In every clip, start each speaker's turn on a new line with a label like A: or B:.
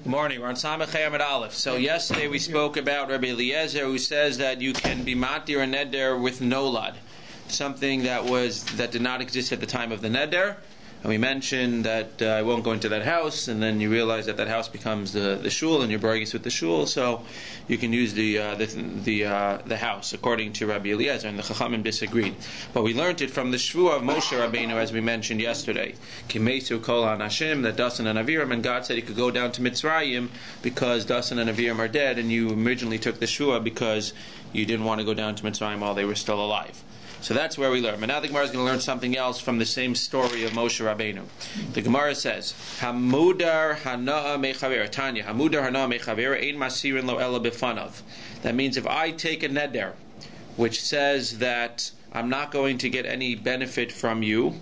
A: Morning. We're on Samech Amud Aleph. So yesterday we spoke about Rabbi Eliezer, who says that you can be matir a neder with nolad, something that did not exist at the time of the neder. And we mentioned that I won't go into that house, and then you realize that that house becomes the shul, and you're bargis with the shul, so you can use the house according to Rabbi Eliezer, and the Chachamim disagreed. But we learned it from the shvua of Moshe Rabbeinu, as we mentioned yesterday. Kimesu kol hanashim, that Dasan and Aviram, and God said he could go down to Mitzrayim because Dasan and Aviram are dead, and you originally took the shvua because you didn't want to go down to Mitzrayim while they were still alive. So that's where we learn. But now the Gemara is going to learn something else from the same story of Moshe Rabbeinu. The Gemara says, Hamudar hana'a mechaver. Tanya, Hamudar hana'a mechaver, ein masirin lo ela bifanav. That means if I take a neder, which says that I'm not going to get any benefit from you,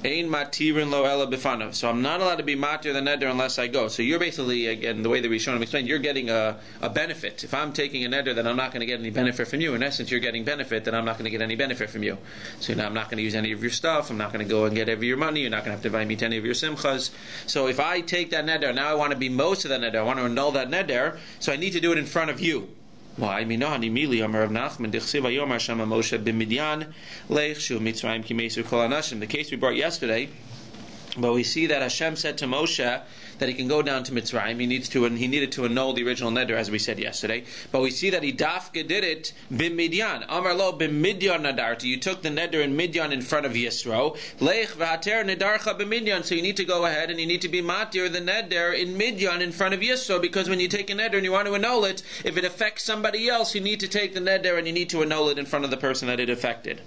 A: ein matirin lo ela bifanav. So I'm not allowed to be matir the neder unless I go. So you're basically, again, the way that Rishonim explained, you're getting a benefit. If I'm taking a neder, then I'm not going to get any benefit from you. In essence, you're getting benefit, then I'm not going to get any benefit from you. So I'm not going to use any of your stuff. I'm not going to go and get any of your money. You're not going to have to invite me to any of your simchas. So if I take that neder, now I want to be most of that neder. I want to annul that neder. So I need to do it in front of you. Why? The case we brought yesterday, but we see that Hashem said to Moshe that he can go down to Mitzrayim. He needed to annul the original neder, as we said yesterday. But we see that he dafka did it b'midyan. Amar lo b'midyan nadarti. You took the neder in Midyan in front of Yisro. Leich v'hater nedarcha b'midyan. So you need to go ahead and you need to be matir the neder in Midyan in front of Yisro, because when you take a neder and you want to annul it, if it affects somebody else, you need to take the neder and you need to annul it in front of the person that it affected.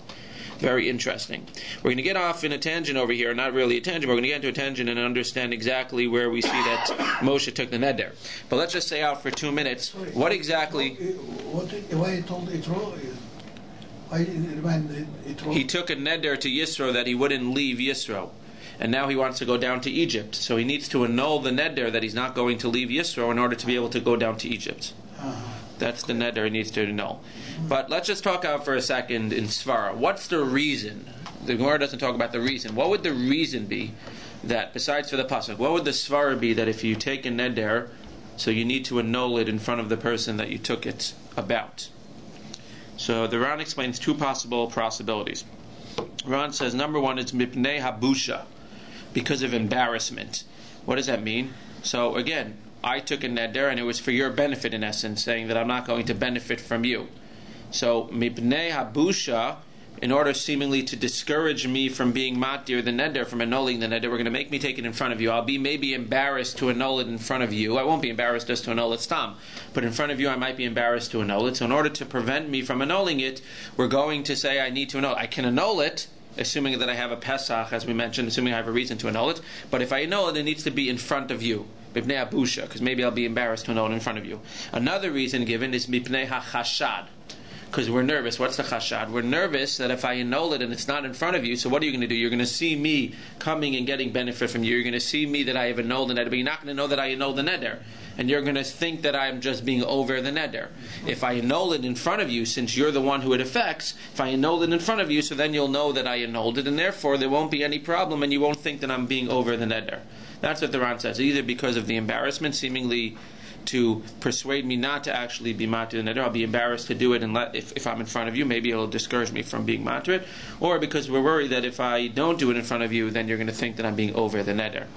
A: Very interesting. We're going to get off in a tangent over here, not really a tangent, but we're going to get into a tangent and understand exactly where we see that Moshe took the neder. But let's just say out for 2 minutes, what exactly...
B: Why he told Yitro?
A: He took a neder to Yisro that he wouldn't leave Yisro. And now he wants to go down to Egypt. So he needs to annul the neder that he's not going to leave Yisro in order to be able to go down to Egypt. That's the neder he needs to annul. But let's just talk out for a second in Svara. What's the reason? The Gemara doesn't talk about the reason. What would the reason be that, besides for the pasuk, what would the Svara be that if you take a neder, so you need to annul it in front of the person that you took it about? So the Ran explains two possible possibilities. Ran says, number one, it's mipnei habusha, because of embarrassment. What does that mean? So again, I took a neder and it was for your benefit, in essence, saying that I'm not going to benefit from you. So, mipnei habusha, in order seemingly to discourage me from being matir the neder, from annulling the neder, we're going to make me take it in front of you. I'll be maybe embarrassed to annul it in front of you. I won't be embarrassed just to annul it stam, but in front of you I might be embarrassed to annul it. So in order to prevent me from annulling it, we're going to say I need to annul it. I can annul it, assuming that I have a Pesach, as we mentioned, assuming I have a reason to annul it. But if I annul it, it needs to be in front of you. Mipnei habusha, because maybe I'll be embarrassed to annul it in front of you. Another reason given is mipnei hachashad, because we're nervous. What's the chashad? We're nervous that if I annul it and it's not in front of you, so what are you going to do? You're going to see me coming and getting benefit from you. You're going to see me that I have annulled the neder, but you're not going to know that I annulled the neder. And you're going to think that I'm just being over the neder. If I annul it in front of you, since you're the one who it affects, if I annul it in front of you, so then you'll know that I annulled it, and therefore there won't be any problem, and you won't think that I'm being over the neder. That's what the Ran says. Either because of the embarrassment, seemingly to persuade me not to actually be matir the neder, I'll be embarrassed to do it, and if I'm in front of you, maybe it'll discourage me from being matir it, or because we're worried that if I don't do it in front of you, then you're going to think that I'm being over the neder.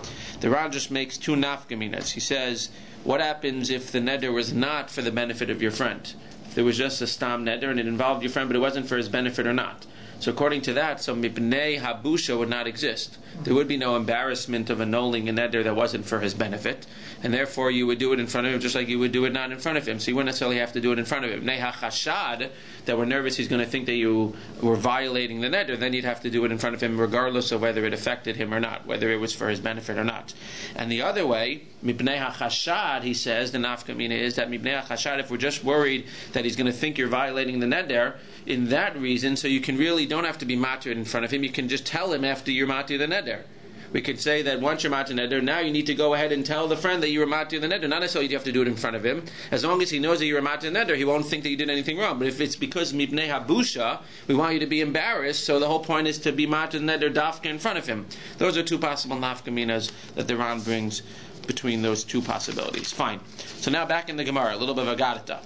A: The Ran just makes two nafkaminas. He says, what happens if the neder was not for the benefit of your friend? If there was just a stam neder and it involved your friend, but it wasn't for his benefit or not? So according to that, so mipnei habusha would not exist. There would be no embarrassment of annulling a neder that wasn't for his benefit, and therefore you would do it in front of him just like you would do it not in front of him. So you wouldn't necessarily have to do it in front of him. Mipnei hachashad, that we're nervous he's going to think that you were violating the neder, then you'd have to do it in front of him regardless of whether it affected him or not, whether it was for his benefit or not. And the other way, mipnei hachashad, he says, the nafkamina is that mipnei hachashad, if we're just worried that he's going to think you're violating the neder, in that reason, so you can really don't have to be matir in front of him. You can just tell him after you're matir the neder. We could say that once you're matir neder, now you need to go ahead and tell the friend that you were matir the neder. Not necessarily you have to do it in front of him. As long as he knows that you were matir neder, he won't think that you did anything wrong. But if it's because mipnei habusha, we want you to be embarrassed, so the whole point is to be matir neder dafka in front of him. Those are two possible nafkaminas that the Ran brings between those two possibilities. Fine. So now back in the Gemara, a little bit of Agadata.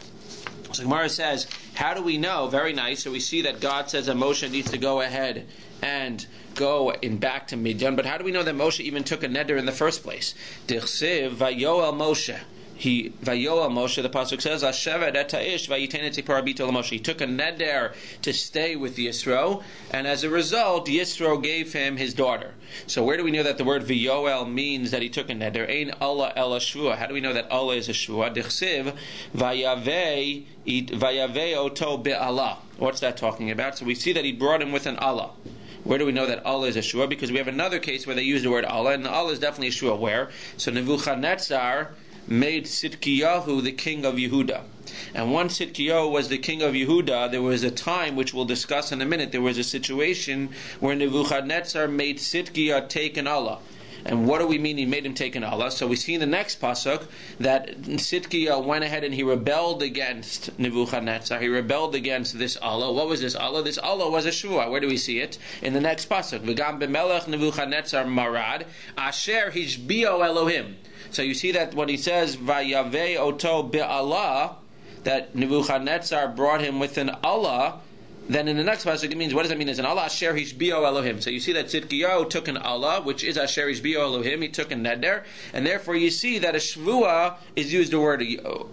A: So Gemara says, how do we know? Very nice. So we see that God says that Moshe needs to go ahead and go back to Midian. But how do we know that Moshe even took a neder in the first place? Dichsiv vayoel Moshe. Vayoel Moshe, the pasuk says, Ashevet et ha'ish vayitenet tzipor abito Moshe. He took a neder to stay with Yisro, and as a result, Yisro gave him his daughter. So where do we know that the word Vayoel means that he took a neder? Ein Allah el shvua. How do we know that Allah is a shvua? Dichsiv vayavei oto be'Allah. What's that talking about? So we see that he brought him with an Allah. Where do we know that Allah is a shvua? Because we have another case where they use the word Allah, and Allah is definitely a shvua. Where? So Nebuchadnezzar made Sidkiyahu the king of Yehuda. And once Sidkiyahu was the king of Yehuda, there was a time, which we'll discuss in a minute, there was a situation where Nebuchadnezzar made Sidkiyahu take an Allah. And what do we mean he made him take an Allah? So we see in the next pasuk that Sidkiyahu went ahead and he rebelled against Nebuchadnezzar. He rebelled against this Allah. What was this Allah? This Allah was a shvua. Where do we see it? In the next pasuk. V'gam b'melech Nebuchadnezzar marad asher hishbio Elohim. So you see that when he says Vayavei oto be'Allah, that Nebuchadnezzar brought him with an Allah, then in the next pasuk it means, what does that mean? As an Allah asher hishbio Elohim. So you see that Tzidkiyahu took an Allah, which is asher hishbio Elohim. He took a neder, and therefore you see that a shvua is used the word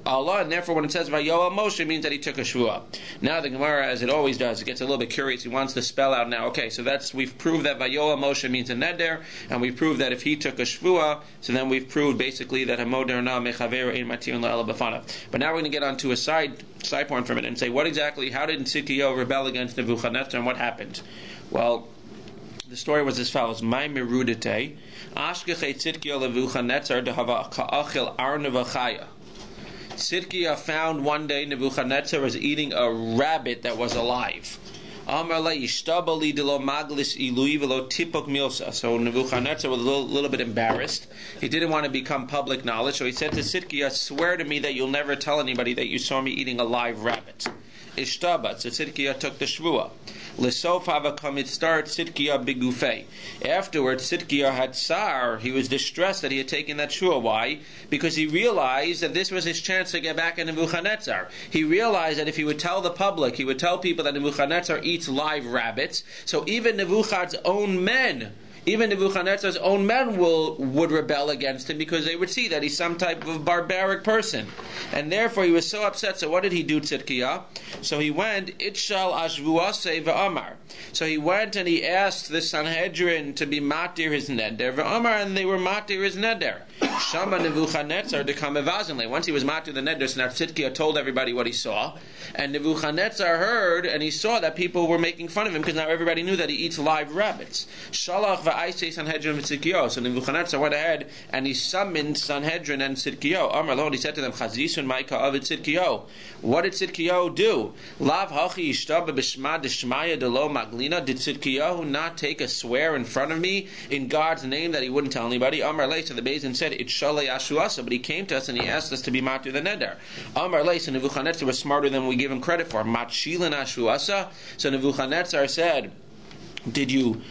A: Allah, and therefore when it says Vayoel Moshe, it means that he took a shvua. Now the Gemara, as it always does, it gets a little bit curious. He wants to spell out now. Okay, so we've proved that Vayoel Moshe means a neder, and we've proved that if he took a shvua, so then we've proved basically that hamoder na mechaver ein matir la'el b'fanav. But now we're going to get onto a side point from it and say, what exactly? How did Tzidkiyahu rebel against Nebuchadnezzar, and what happened? Well, the story was as follows: My merudite, ashkechei Tzidkiyahu Nebuchadnezzar dehava ka'achil arna v'chaya. Tzidkiyahu found one day Nebuchadnezzar was eating a rabbit that was alive. So Nebuchadnezzar was a little bit embarrassed. He didn't want to become public knowledge, so he said to Tzidkiyahu, swear to me that you'll never tell anybody that you saw me eating a live rabbit. Ishtabat, so Tzidkiyahu took the shvua. L'sof havakamit start Tzidkiyahu bigufei. Afterwards, Tzidkiyahu had tsar. He was distressed that he had taken that shvua. Why? Because he realized that this was his chance to get back at Nebuchadnezzar. He realized that if he would tell the public, he would tell people that Nebuchadnezzar eats live rabbits, so even Nebuchadnezzar's own men would rebel against him, because they would see that he's some type of barbaric person. And therefore he was so upset. So what did he do, Tzidkiyahu? So he went, Itshal ashvuase v'amar. So he went and he asked the Sanhedrin to be matir his neder v'amar, and they were matir his neder. Shama Nebuchadnezzar dekamevazanle. Once he was matir the neder, so now Tzidkiyahu told everybody what he saw. And Nebuchadnezzar heard, and he saw that people were making fun of him, because now everybody knew that he eats live rabbits. Shalach v'aisei Sanhedrin v'Tzidkiyahu. So Nebuchadnezzar went ahead and he summoned Sanhedrin and Tzidkiyahu. Amar lo, he said to them, Chazisun ma'ika avid Tzidkiyahu. What did Tzidkiyahu do? Lav hachi ishtaba b'shma d'shmaya delo maglina. Did Tzidkiyahu not take a swear in front of me in God's name that he wouldn't tell anybody? Amar le, so the Beis Din said, it shalei ashuasa, but he came to us and he asked us to be matir the neder. Amar le, so Nebuchadnezzar was smarter than we give him credit for. Matshilin ashuasa. So Nebuchadnezzar said, Did you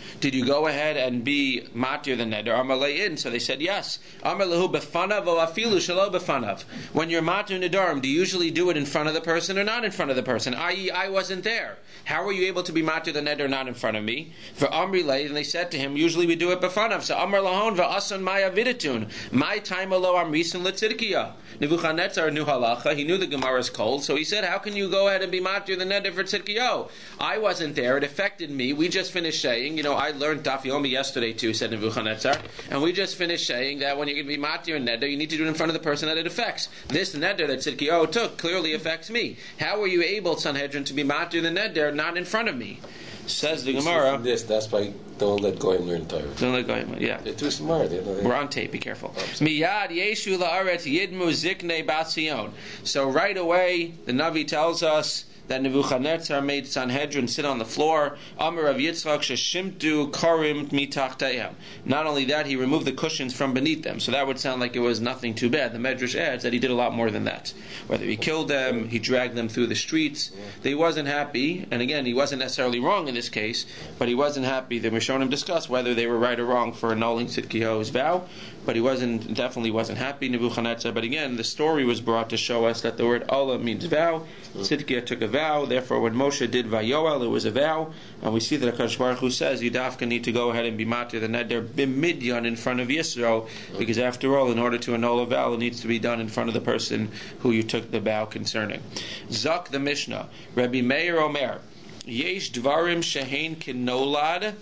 A: go ahead and be matir the neder? Amar le'in. So they said yes. Amar lehu befanav o afilu shelo befanav. When you're matir nedarim, do you usually do it in front of the person or not in front of the person? I.e., I wasn't there. How were you able to be matir the neder not in front of me? For Amri le, and they said to him, usually we do it befanav. So Amar lahon va'asan maya viditun. My time alo amrisin letzidkiya. Nebuchadnezzar knew halacha. He knew the Gemara's cold, so he said, how can you go ahead and be matir the neder for tzidkiyo? I wasn't there. It affected me. We just finished saying, I learned DAF yesterday too, said Nebuchadnezzar, and we just finished saying that when you're going to be matir and neder, you need to do it in front of the person that it affects. This neder that Tzidkiyahu took clearly affects me. How were you able, Sanhedrin, to be matir the neder not in front of me? Says the Gemara.
C: That's why don't let Goyim learn Torah.
A: Don't let Goyim, yeah.
C: They're too smart.
A: We're on tape, be careful. Miyad yeshu la'aretz yidmu ziknei batzion. So right away, the Navi tells us that Nebuchadnezzar made Sanhedrin sit on the floor. Amar of Yitzchak sheshimtu karim mitachtayim. Not only that, he removed the cushions from beneath them. So that would sound like it was nothing too bad. The Medrash adds that he did a lot more than that. Whether he killed them, he dragged them through the streets. He wasn't happy, and again, he wasn't necessarily wrong in this case, but he wasn't happy. The Rishonim discussed whether they were right or wrong for annulling Tzidkiyahu's vow. but he definitely wasn't happy, Nebuchadnezzar. But again, the story was brought to show us that the word Allah means vow. Tzidkiah took a vow, therefore when Moshe did Vayoel, it was a vow, and we see that HaKadosh Baruch Hu says Yidafka need to go ahead and be matir the neder b'midyan in front of Yisro, because after all, in order to annul a vow, it needs to be done in front of the person who you took the vow concerning. Zak the Mishnah, Rabbi Meir Omer, Yesh dvarim shehein kinolad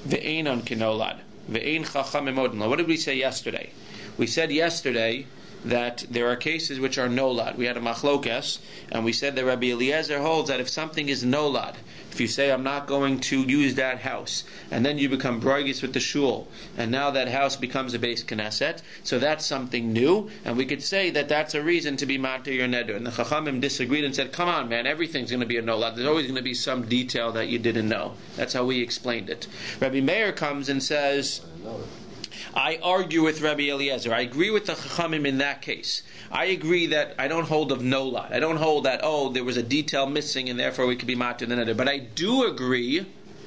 A: ve'enon kinolad ve'ein chacham emodin. What did we say yesterday? We said yesterday that there are cases which are nolad. We had a machlokes, and we said that Rabbi Eliezer holds that if something is nolad, if you say, I'm not going to use that house, and then you become broigis with the shul, and now that house becomes a base knesset, so that's something new, and we could say that that's a reason to be matir your neder. And the Chachamim disagreed and said, come on, man, everything's going to be a nolad. There's always going to be some detail that you didn't know. That's how we explained it. Rabbi Meir comes and says, I argue with Rabbi Eliezer. I agree with the Chachamim in that case. I agree that I don't hold of nolad. I don't hold that, there was a detail missing and therefore we could be matir the neder. But I do agree,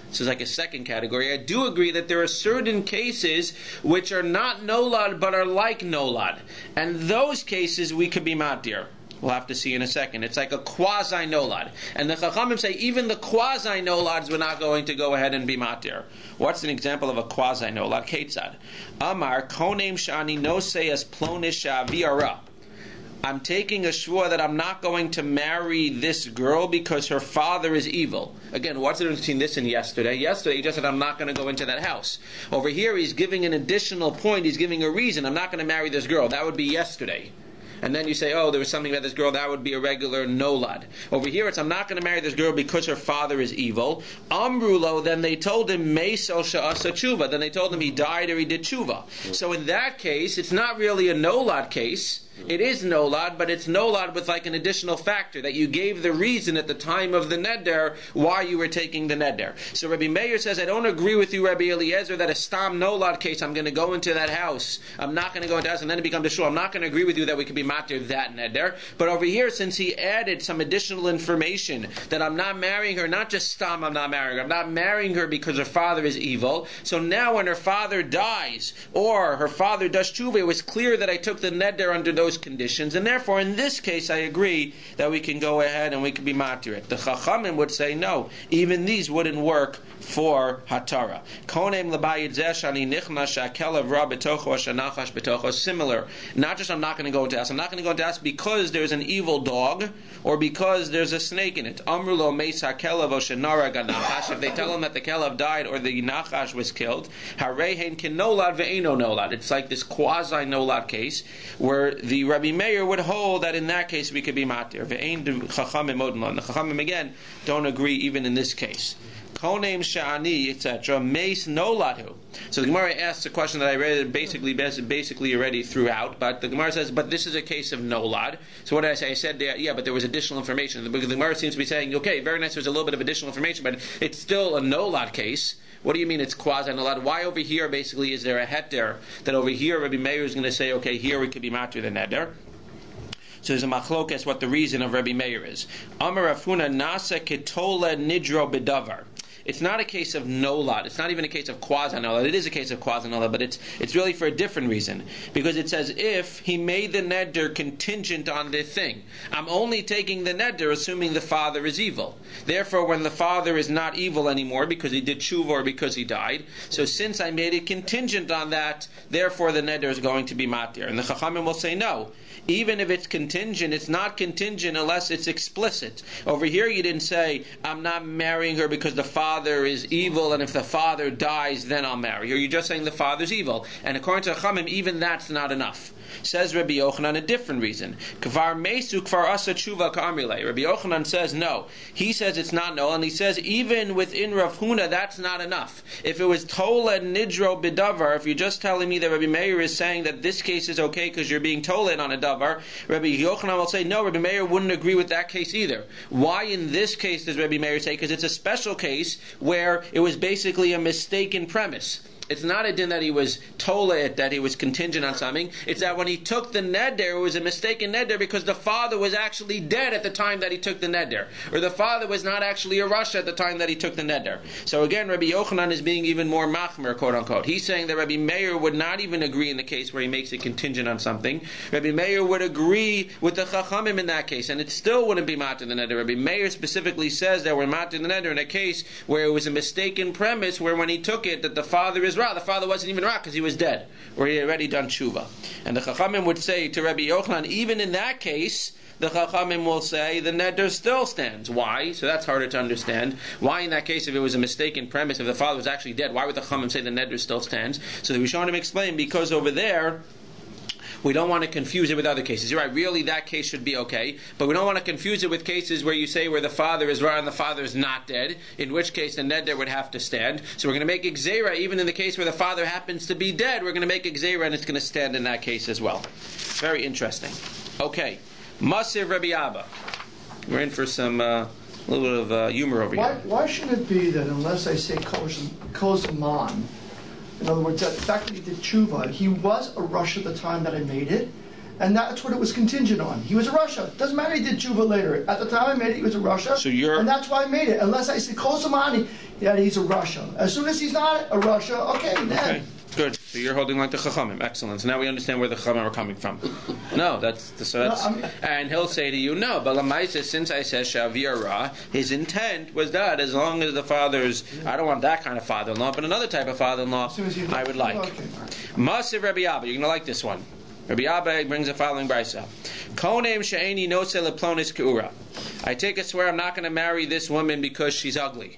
A: this is like a second category, I do agree that there are certain cases which are not nolad but are like nolad. And those cases we could be matir. We'll have to see in a second. It's like a quasi-nolad. And the Chachamim say even the quasi-nolads we're not going to go ahead and be matir. What's an example of a quasi-nolad? Ketzad. Amar konem shani nosei plonish aviara. I'm taking a shvua that I'm not going to marry this girl because her father is evil. Again, what's the difference between this and yesterday? Yesterday he just said I'm not going to go into that house. Over here he's giving an additional point. He's giving a reason. I'm not going to marry this girl. That would be yesterday. And then you say, there was something about this girl, that would be a regular nolad. Over here it's, I'm not going to marry this girl because her father is evil. Amrulo, then they told him, Meisel sha'asa tshuva. Then they told him he died or he did tshuva. So in that case, it's not really a nolad case. It is nolad, but it's nolad with like an additional factor, that you gave the reason at the time of the neder why you were taking the neder. So Rabbi Meir says, I don't agree with you, Rabbi Eliezer, that a stam nolad case, I'm going to go into that house, I'm not going to go into the house, and then it becomes a shul. I'm not going to agree with you that we could be matir that neder. But over here, since he added some additional information, that I'm not marrying her, not just stam, I'm not marrying her, I'm not marrying her because her father is evil. So now when her father dies, or her father does tshuva, it was clear that I took the neder under those conditions, and therefore in this case I agree that we can go ahead and we can be matir it. The Chachamim would say no, even these wouldn't work for Hatara. Konem l'bayit zeh shani nichnas sha'kelav ra betocho sha'nachash betocho. Similar. Not just I'm not going to go into house. I'm not going to go into house because there's an evil dog or because there's a snake in it. Amrulo meis ha'kelav o shenara ganachash. If they tell him that the kelav died or the nachash was killed, harehein kin nolad ve'eno nolad. It's like this quasi nolad case where the Rabbi Meir would hold that in that case we could be matir. Ve'ein chachamim modin. The Chachamim again don't agree even in this case. Konem sha'ani, etc. Meis noladu. So the Gemara asks a question that I read basically already throughout, but the Gemara says, but this is a case of nolad. So what did I say? I said, but there was additional information. The Gemara seems to be saying, okay, very nice, there's a little bit of additional information, but it's still a nolad case. What do you mean it's quasi-nolad? Why over here basically is there a heter that over here Rabbi Meir is going to say, okay, here we could be matir the neder? So there's a machlokes what the reason of Rabbi Meir is. Amar Rafuna nasa ketola nidro bedavar. It's not a case of nolad. It's not even a case of quasi-nolad. It is a case of quasi-nolad, but it's really for a different reason. Because it says, if he made the neder contingent on this thing, I'm only taking the neder assuming the father is evil. Therefore, when the father is not evil anymore because he did tshuva or because he died, so since I made it contingent on that, therefore the neder is going to be matir. And the Chachamim will say, no. Even if it's contingent, it's not contingent unless it's explicit. Over here you didn't say, I'm not marrying her because the father is evil, and if the father dies, then I'll marry her. You're just saying the father's evil. And according to Chaim, even that's not enough. Says Rabbi Yochanan a different reason. Kvar mesu kvar asa tshuva ka'amrilei. Rabbi Yochanan says no. He says it's not no, and he says even within Rav Huna that's not enough. If it was tola nidro bidavar, if you're just telling me that Rabbi Meir is saying that this case is okay because you're being tola on a davar, Rabbi Yochanan will say no. Rabbi Meir wouldn't agree with that case either. Why in this case does Rabbi Meir say? Because it's a special case where it was basically a mistaken premise. It's not a din that he was told it, that he was contingent on something. It's that when he took the neder, it was a mistaken neder because the father was actually dead at the time that he took the neder. Or the father was not actually a rasha at the time that he took the neder. So again, Rabbi Yochanan is being even more machmer, quote unquote. He's saying that Rabbi Meir would not even agree in the case where he makes it contingent on something. Rabbi Meir would agree with the Chachamim in that case, and it still wouldn't be matir the neder. Rabbi Meir specifically says that we're matir the neder in a case where it was a mistaken premise, where when he took it, that the father is Ra. The father wasn't even Ra because he was dead, or he had already done tshuva. And the Chachamim would say to Rabbi Yochanan, even in that case, the Chachamim will say the neder still stands. Why? So that's harder to understand. Why in that case, if it was a mistaken premise, if the father was actually dead, why would the Chachamim say the neder still stands? So the Rishonim explain, because over there, we don't want to confuse it with other cases. You're right, really that case should be okay, but we don't want to confuse it with cases where you say where the father is Ra and the father is not dead, in which case the neder would have to stand. So we're going to make Gzeira, even in the case where the father happens to be dead, we're going to make Gzeira and it's going to stand in that case as well. Very interesting. Okay, Masir Rabbi Abba. We're in for some little bit of humor over here.
B: Why should it be that unless I say Kozaman, in other words, the fact that he did tshuva, he was a Russia at the time that I made it, and that's what it was contingent on. He was a Russia. It doesn't matter he did tshuva later. At the time I made it, he was a Russia, and that's why I made it. Unless I say Kosamani, yeah, he's a Russia. As soon as he's not a Russia, okay, then.
A: Okay, good. So you're holding like the Chachamim. Excellent. So now we understand where the Chachamim are coming from. No, and he'll say to you, no, but Lamaisa, since I said Shavir Ra, his intent was that as long as the father's, I don't want that kind of father-in-law, but another type of father-in-law I would like. Masiv Rabbi Abba, you're going to like this one. Rabbi Abba brings the following brisa. Konem she'eni nose leplonis keura. I take a swear I'm not going to marry this woman because she's ugly.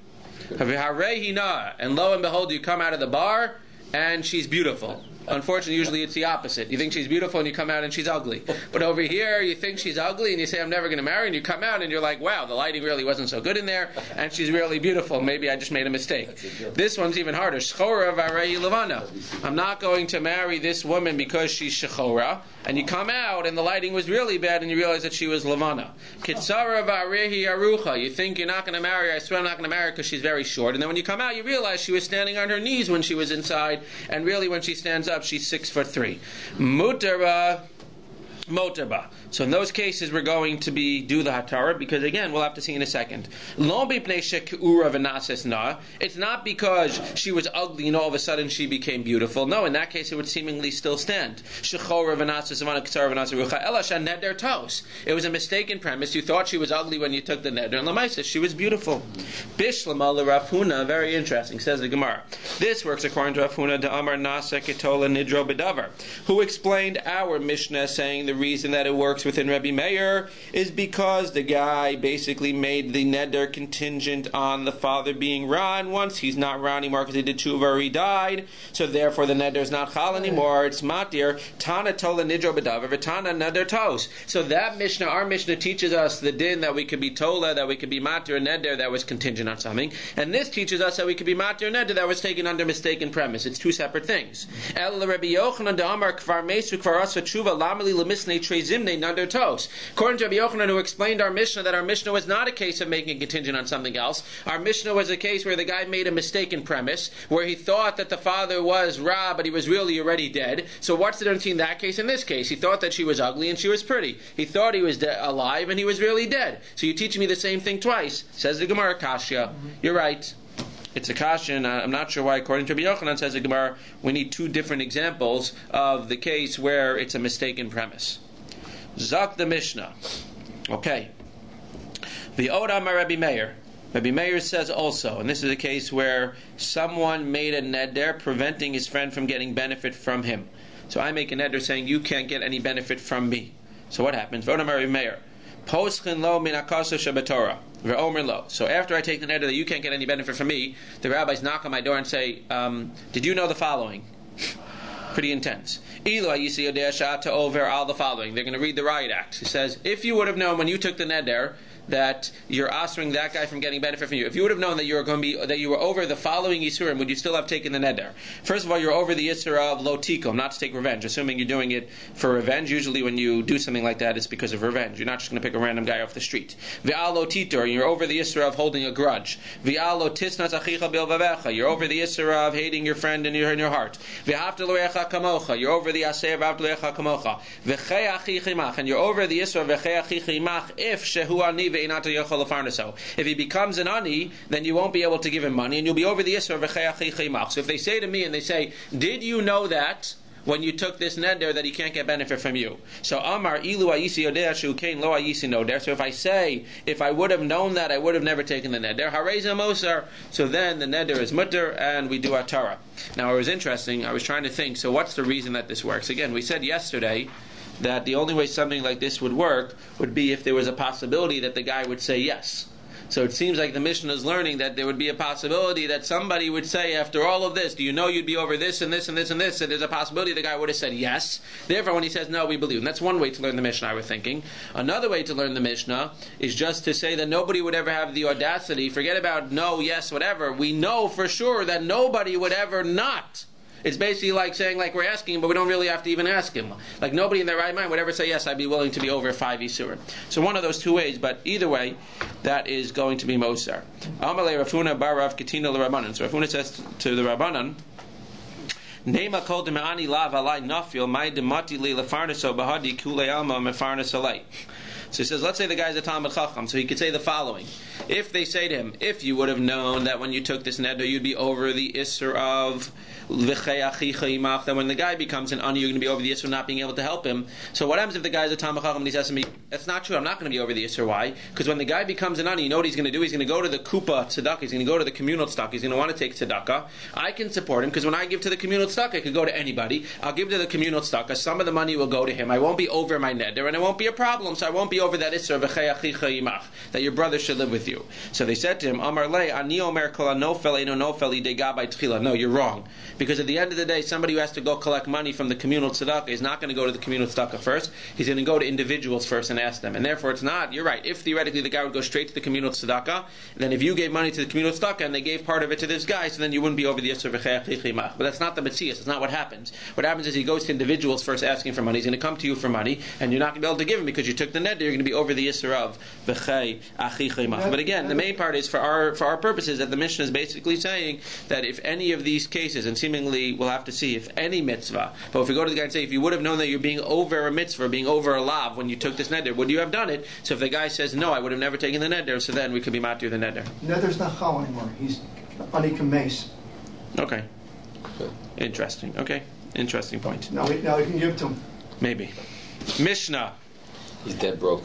A: And lo and behold, you come out of the bar and she's beautiful. Unfortunately, usually it's the opposite. You think she's beautiful and you come out and she's ugly. But over here, you think she's ugly and you say, I'm never going to marry, and you come out and you're like, wow, the lighting really wasn't so good in there, and she's really beautiful. Maybe I just made a mistake. This one's even harder. Shchora v'arei levana. I'm not going to marry this woman because she's shechora, and you come out and the lighting was really bad and you realize that she was levana. Kitsara v'arehi arucha. You think you're not going to marry her. I swear I'm not going to marry her because she's very short. And then when you come out, you realize she was standing on her knees when she was inside, and really when she stands up, she's 6'3". Mutara, moterba. So in those cases, we're going to do the hatara, because again, we'll have to see in a second. It's not because she was ugly and all of a sudden she became beautiful. No, in that case, it would seemingly still stand. It was a mistaken premise. You thought she was ugly when you took the neder, and lamaisa, she was beautiful. Bishlama l'Rafuna, very interesting, says the Gemara. This works according to Rafuna de Amar Nasa Ketola Nidro Bedavar, who explained our Mishnah, saying the reason that it works within Rabbi Meir is because the guy basically made the neder contingent on the father being Ra, and once he's not Ra anymore because he did tshuva or he died, so therefore the neder is not chal anymore, it's matir. Tana tola nidro bedavar, v'tana neder tos. So that Mishnah, our Mishnah, teaches us the din that we could be tola, that we could be matir a neder that was contingent on something, and this teaches us that we could be matir a neder that was taken under mistaken premise. It's two separate things. El Rabbi Yochanan de Amar kvar mesu kvar asa tshuva lamali lemisnei trezimnei neder tos. According to Rabbi Yochanan, who explained our Mishnah, that our Mishnah was not a case of making a contingent on something else. Our Mishnah was a case where the guy made a mistaken premise, where he thought that the father was Ra, but he was really already dead. So what's the difference between that case and this case? He thought that she was ugly and she was pretty. He thought he was alive and he was really dead. So you're teaching me the same thing twice. Says the Gemara, Kashya. You're right. It's a kasha, and I'm not sure why, according to Rabbi Yochanan, says the Gemara, we need two different examples of the case where it's a mistaken premise. Zak the Mishnah. Okay. The Odam Rabbi Meir. Rabbi Meir says also, and this is a case where someone made a neder preventing his friend from getting benefit from him. So I make a neder saying, you can't get any benefit from me. So what happens? Odam Rabbi Meir. Poschin lo min akasa shabatorah. Ve'omer lo. So after I take the neder that you can't get any benefit from me, the rabbis knock on my door and say, did you know the following? Pretty intense. To over all the following. They're going to read the riot act. It says, if you would have known when you took the neder that you're answering that guy from getting benefit from you. If you would have known that you were over the following Yisurim, would you still have taken the neder? First of all, you're over the Yisur of lo tikum, not to take revenge, assuming you're doing it for revenge. Usually when you do something like that, it's because of revenge. You're not just going to pick a random guy off the street. Ve'al lo titur, you're over the Yisur of holding a grudge. Ve'al lo tisnas achicha bilvavecha, you're over the Yisur of hating your friend in your heart. Ve'havta lo'echa kamocha, you're over the aseh of havta lo'echa kamocha. Ve'chei achicha imach, and you're over the Yisur of ve'chei achicha imach if shehu ani if he becomes an ani, then you won't be able to give him money, and you'll be over the Yisur v'chei achicha imach. So if they say to me, and they say, did you know that when you took this neder that he can't get benefit from you? So Amar ilu ayisi yodea shu kein lo ayisi noder. So if I say, if I would have known that, I would have never taken the neder. Hareza mosar. So then the neder is mutter, and we do our Torah. Now it was interesting. I was trying to think. So what's the reason that this works? Again, we said yesterday that the only way something like this would work would be if there was a possibility that the guy would say yes. So it seems like the Mishnah is learning that there would be a possibility that somebody would say, after all of this, do you know you'd be over this and this and this and this? And there's a possibility the guy would have said yes. Therefore, when he says no, we believe. And that's one way to learn the Mishnah, I was thinking. Another way to learn the Mishnah is just to say that nobody would ever have the audacity, forget about no, yes, whatever. We know for sure that nobody would ever not. It's basically like saying, like we're asking him, but we don't really have to even ask him. Like nobody in their right mind would ever say, yes, I'd be willing to be over 5 Yisurim. So one of those two ways, but either way, that is going to be Mosar. Amalei Rafuna bar Rav Ketina l'Rabbanan. So Rafuna says to the Rabbanan, Nema kol dema'ani lav alai nafil mai demati li lefarnaso bahadi kulei alma mefarnas alai. So he says, let's say the guy's a Talmud Chacham, so he could say the following. If they say to him, if you would have known that when you took this neder, you'd be over the Isser of V'chei achicha imach, then when the guy becomes an ani, you're going to be over the Isser of not being able to help him. So what happens if the guy's a Talmud Chacham and he says to me, that's not true, I'm not going to be over the Isser. Why? Because when the guy becomes an ani, you know what he's going to do? He's going to go to the Kupa tzedakah, he's going to go to the communal tzedakah, he's going to want to take tzedakah. I can support him, because when I give to the communal tzedakah, it could go to anybody. I'll give to the communal tzedakah, some of the money will go to him. I won't be over my neder, and it won't be a problem, so I won't be over that Isser of that your brother should live with you. So they said to him, Amar le ani omer kol hanofel eino nofel idega by tchila. No, you're wrong. Because at the end of the day, somebody who has to go collect money from the communal tzedakah is not going to go to the communal tzedakah first. He's going to go to individuals first and ask them. And therefore it's not, you're right. If theoretically the guy would go straight to the communal tzedakah, then if you gave money to the communal tzedakah and they gave part of it to this guy, so then you wouldn't be over the Yisur v'chei achicha imach. But that's not the Metzias. It's not what happens. What happens is he goes to individuals first asking for money. He's going to come to you for money, and you're not going to be able to give him because you took the neder. You're going to be over the Yisur of v'chei achicha imach. But again, the main part is for our purposes that the Mishnah is basically saying that if any of these cases, and seemingly we'll have to see if any mitzvah, but if we go to the guy and say, if you would have known that you're being over a mitzvah, being over a lav when you took this neder, would you have done it? So if the guy says, no, I would have never taken the neder, so then we could be matir the neder.
B: Neder's not chal anymore. He's anikim meis.
A: Okay. Interesting. Okay. Interesting point.
B: Now we can give to him.
A: Maybe. Mishnah.
C: He's dead broke.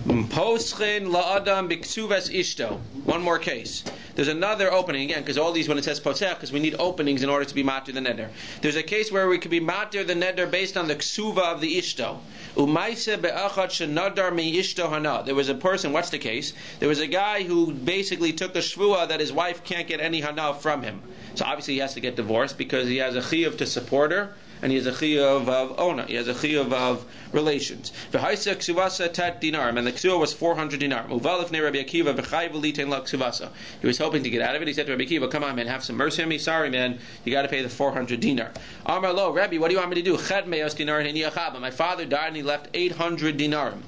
A: Poschin la'adam b'ksuvas ishto. One more case. There's another opening, again, because all these, when it says potzech, because we need openings in order to be matir the neder. There's a case where we could be matir the neder based on the ksuva of the ishto. Umaise be'achad shenadar mi ishto hana. There was a person, what's the case? There was a guy who basically took a shvua that his wife can't get any hana from him. So obviously he has to get divorced because he has a chiyuv to support her, and he has a chiyuv of ona. He has a chiyuv of relations. V'haisa ksuvasa tat dinarim, and the ksuva was 400 dinar. Uvalif ne Rabbi Akiva v'chayv l'itein la ksuvasa. He was hoping to get out of it. He said to Rabbi Akiva, "Come on, man, have some mercy on me. Sorry, man, you got to pay the 400 dinar." Amar lo, Rabbi, what do you want me to do? Ched me'os dinar hiniachaba. My father died and he left 800 dinarim.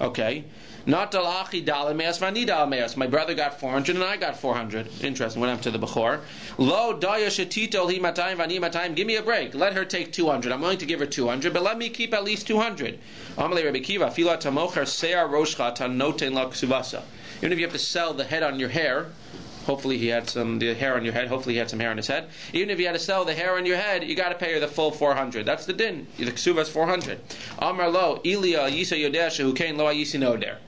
A: Okay. Not dalachi dal me'os vani dal me'os. My brother got 400 and I got 400. Interesting. What happened to the bechor? Lo daya shetito hi matayim vani matayim. Give me a break. Let her take 200. I'm willing to give her 200, but let me keep at least 200. Amalei Rabbi Kiva fila tamocher se'ar roshcha tanoten la ksuvasa. Even if you have to sell the head on your hair. Hopefully he had the hair on your head. Hopefully he had some hair on his head. Even if you had to sell the hair on your head, you got to pay her the full 400. That's the din. The ksuva is 400. Amar lo ilia yisa yodeh shehu kein lo yisi noder.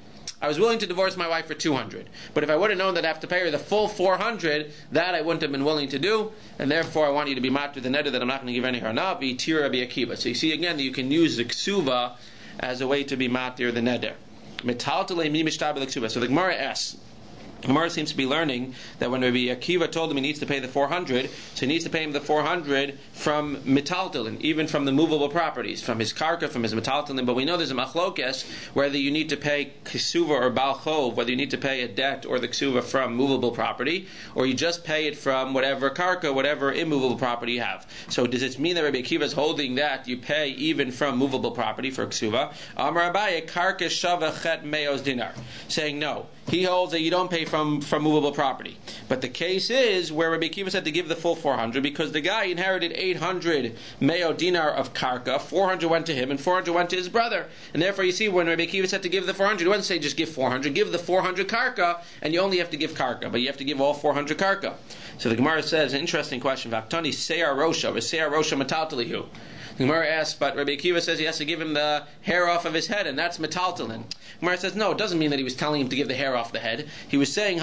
A: I was willing to divorce my wife for 200. But if I would have known that I have to pay her the full 400, that I wouldn't have been willing to do. And therefore I want you to be matir the neder that I'm not going to give any hana. V'tira Rabbi Akiva. So you see again that you can use the ksuva as a way to be matir the neder. So the Gemara asks, Gemara seems to be learning that when Rabbi Akiva told him he needs to pay the 400, so he needs to pay him the 400 from metaltalin, even from the movable properties, from his karka, from his metaltalin. But we know there's a machlokes whether you need to pay ksuva or balchov, whether you need to pay a debt or the ksuva from movable property, or you just pay it from whatever karka, whatever immovable property you have. So does it mean that Rabbi Akiva is holding that you pay even from movable property for ksuva? Amar Abaye karka shava chet meos dinar, saying no. He holds that you don't pay from movable property. But the case is where Rabbi Akiva said to give the full 400 because the guy inherited 800 meo dinar of karka, 400 went to him and 400 went to his brother. And therefore you see when Rabbi Akiva said to give the 400, he wasn't say just give 400, give the 400 karka, and you only have to give karka, but you have to give all 400 karka. So the Gemara says, an interesting question, Vaktani Seyar Rosha, or Seyar Rosha Metaltalihu. The Gemara asks, but Rabbi Akiva says he has to give him the hair off of his head, and that's metaltalin. Gemara says, no, it doesn't mean that he was telling him to give the hair off the head. He was saying,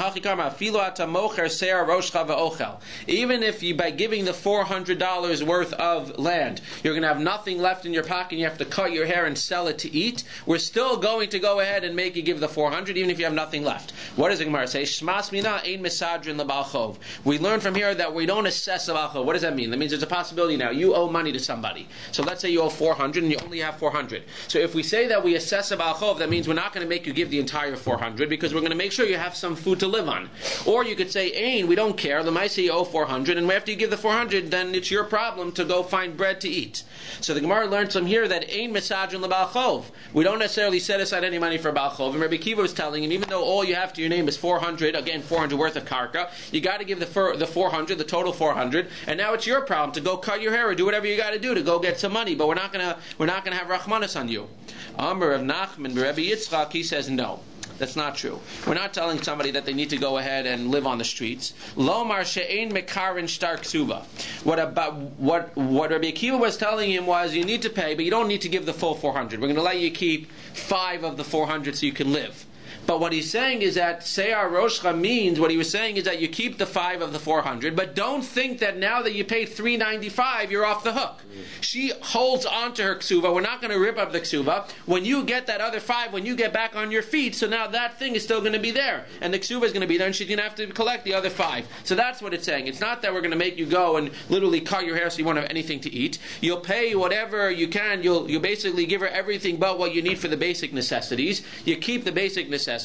A: even if you, by giving the $400 worth of land, you're going to have nothing left in your pocket, and you have to cut your hair and sell it to eat, we're still going to go ahead and make you give the 400, even if you have nothing left. What does the Gemara say? Shmas mina ein mesadrin lebalchov. We learn from here that we don't assess a balchov. What does that mean? That means there's a possibility now. You owe money to somebody. So let's say you owe 400 and you only have 400. So if we say that we assess a balchov, that means we're not going to make you give the entire 400 because we're going to make sure you have some food to live on. Or you could say, Ain, we don't care. The might say you owe 400, and after you give the 400, then it's your problem to go find bread to eat. So the Gemara learns from here that Ain mesajin lebalchov. We don't necessarily set aside any money for balchov. And Rabbi Akiva was telling him, even though all you have to your name is 400, again 400 worth of karka, you got to give the 400, the total 400, and now it's your problem to go cut your hair or do whatever you got to do to go get some money, but we're not gonna have rachmanis on you. Amr of Nachman, Rabbi Yitzchak, he says no. That's not true. We're not telling somebody that they need to go ahead and live on the streets. Lomar she'ein mekarin shtar ksuva. What Rabbi Akiva was telling him was you need to pay, but you don't need to give the full 400. We're going to let you keep 5 of the 400 so you can live. But what he's saying is that Seyar Roshcha means, what he was saying is that you keep the 5 of the 400, but don't think that now that you paid $395, you're off the hook. She holds on to her ksuva. We're not going to rip up the ksuva. When you get that other 5, when you get back on your feet, so now that thing is still going to be there. And the ksuva is going to be there, and she's going to have to collect the other 5. So that's what it's saying. It's not that we're going to make you go and literally cut your hair so you won't have anything to eat. You'll pay whatever you can. You'll basically give her everything but what you need for the basic necessities. You keep the basic necessities.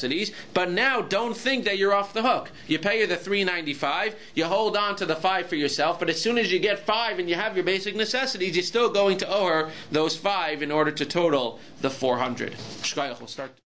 A: But now don't think that you're off the hook. You pay her the $395, you hold on to the 5 for yourself, but as soon as you get 5 and you have your basic necessities, you're still going to owe her those 5 in order to total the 400. Shraga will start.